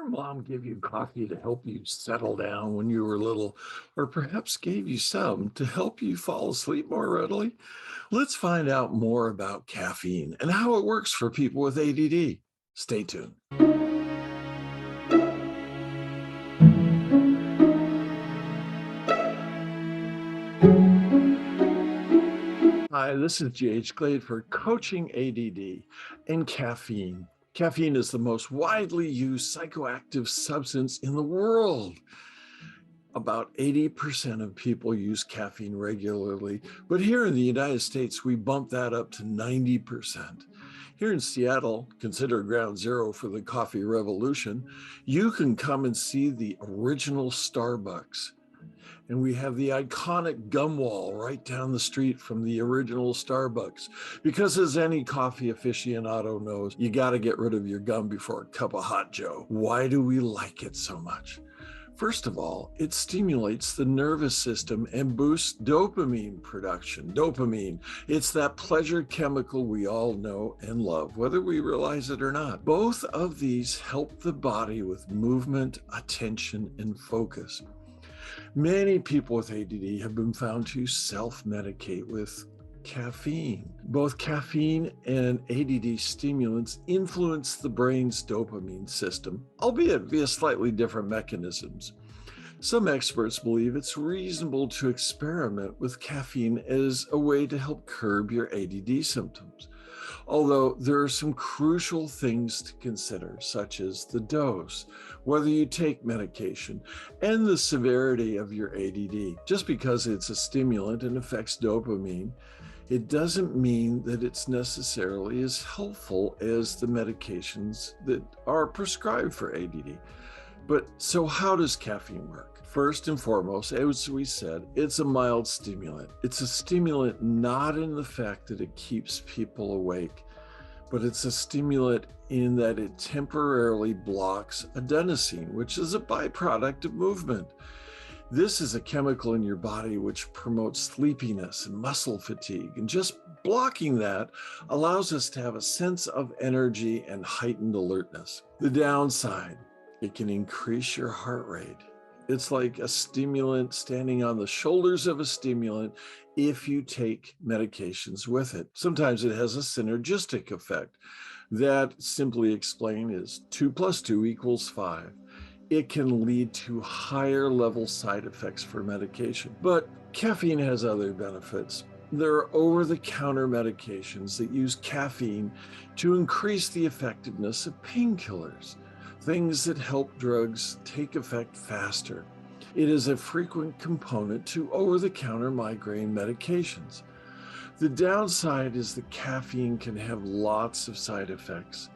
mom give you coffee to help you settle down when you were little, or perhaps gave you some to help you fall asleep more readily? Let's find out more about caffeine and how it works for people with ADD. Stay tuned. Hi, this is G.H. Glade for Coaching ADD and Caffeine. Caffeine is the most widely used psychoactive substance in the world. About 80% of people use caffeine regularly, but here in the United States, we bump that up to 90%. Here in Seattle, considered ground zero for the coffee revolution, you can come and see the original Starbucks. And we have the iconic gum wall right down the street from the original Starbucks. Because as any coffee aficionado knows, you got to get rid of your gum before a cup of hot Joe. Why do we like it so much? First of all, it stimulates the nervous system and boosts dopamine production. Dopamine, it's that pleasure chemical we all know and love, whether we realize it or not. Both of these help the body with movement, attention, and focus. Many people with ADD have been found to self-medicate with caffeine. Both caffeine and ADD stimulants influence the brain's dopamine system, albeit via slightly different mechanisms. Some experts believe it's reasonable to experiment with caffeine as a way to help curb your ADD symptoms. Although there are some crucial things to consider, such as the dose, whether you take medication, and the severity of your ADD. Just because it's a stimulant and affects dopamine, it doesn't mean that it's necessarily as helpful as the medications that are prescribed for ADD. So how does caffeine work? First and foremost, as we said, it's a mild stimulant. It's a stimulant not in the fact that it keeps people awake, but it's a stimulant in that it temporarily blocks adenosine, which is a byproduct of movement. This is a chemical in your body which promotes sleepiness and muscle fatigue, and just blocking that allows us to have a sense of energy and heightened alertness. The downside, it can increase your heart rate. It's like a stimulant standing on the shoulders of a stimulant if you take medications with it. Sometimes it has a synergistic effect. That, simply explained, is 2 + 2 = 5. It can lead to higher level side effects for medication. But caffeine has other benefits. There are over-the-counter medications that use caffeine to increase the effectiveness of painkillers, things that help drugs take effect faster. It is a frequent component to over-the-counter migraine medications. The downside is that caffeine can have lots of side effects.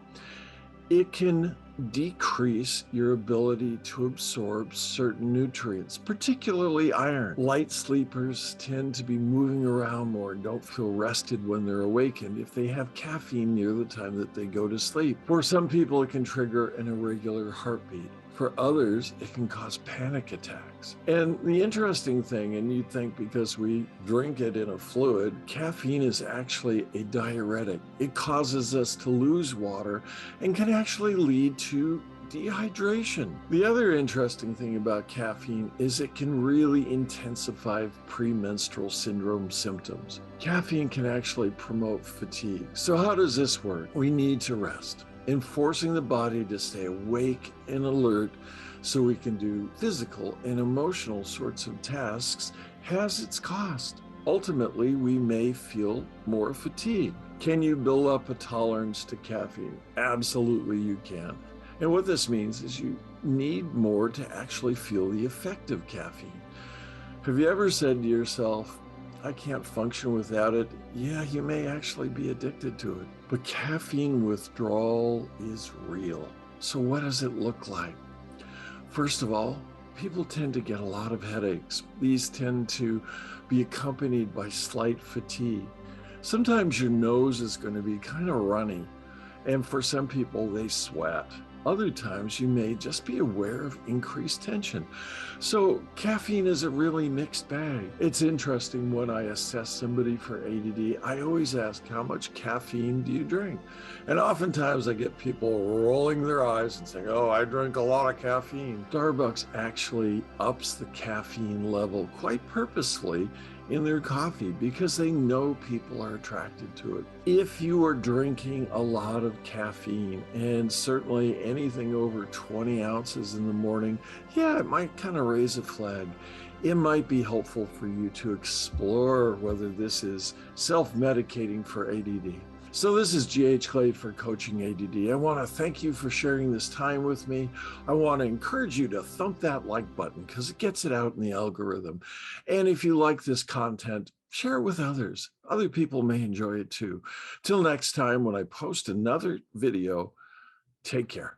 It can decrease your ability to absorb certain nutrients, particularly iron. Light sleepers tend to be moving around more and don't feel rested when they're awakened if they have caffeine near the time that they go to sleep. For some people, it can trigger an irregular heartbeat. For others, it can cause panic attacks. And the interesting thing, and you'd think because we drink it in a fluid, caffeine is actually a diuretic. It causes us to lose water and can actually lead to dehydration. The other interesting thing about caffeine is it can really intensify premenstrual syndrome symptoms. Caffeine can actually promote fatigue. So how does this work? We need to rest, enforcing the body to stay awake and alert so we can do physical and emotional sorts of tasks has its cost. Ultimately, we may feel more fatigue. Can you build up a tolerance to caffeine? Absolutely you can. And what this means is you need more to actually feel the effect of caffeine. Have you ever said to yourself, I can't function without it? Yeah, you may actually be addicted to it. But caffeine withdrawal is real. So what does it look like? First of all, people tend to get a lot of headaches. These tend to be accompanied by slight fatigue. Sometimes your nose is going to be kind of runny. And for some people, they sweat. Other times you may just be aware of increased tension. So caffeine is a really mixed bag. It's interesting when I assess somebody for ADD, I always ask, how much caffeine do you drink? And oftentimes I get people rolling their eyes and saying, oh, I drink a lot of caffeine. Starbucks actually ups the caffeine level quite purposefully in their coffee because they know people are attracted to it. If you are drinking a lot of caffeine, and certainly anything over 20 ounces in the morning, yeah, it might kind of raise a flag. It might be helpful for you to explore whether this is self-medicating for ADD. So this is G.H. Clay for Coaching ADD. I want to thank you for sharing this time with me. I want to encourage you to thump that like button because it gets it out in the algorithm. And if you like this content, share it with others. Other people may enjoy it too. Till next time, when I post another video, take care.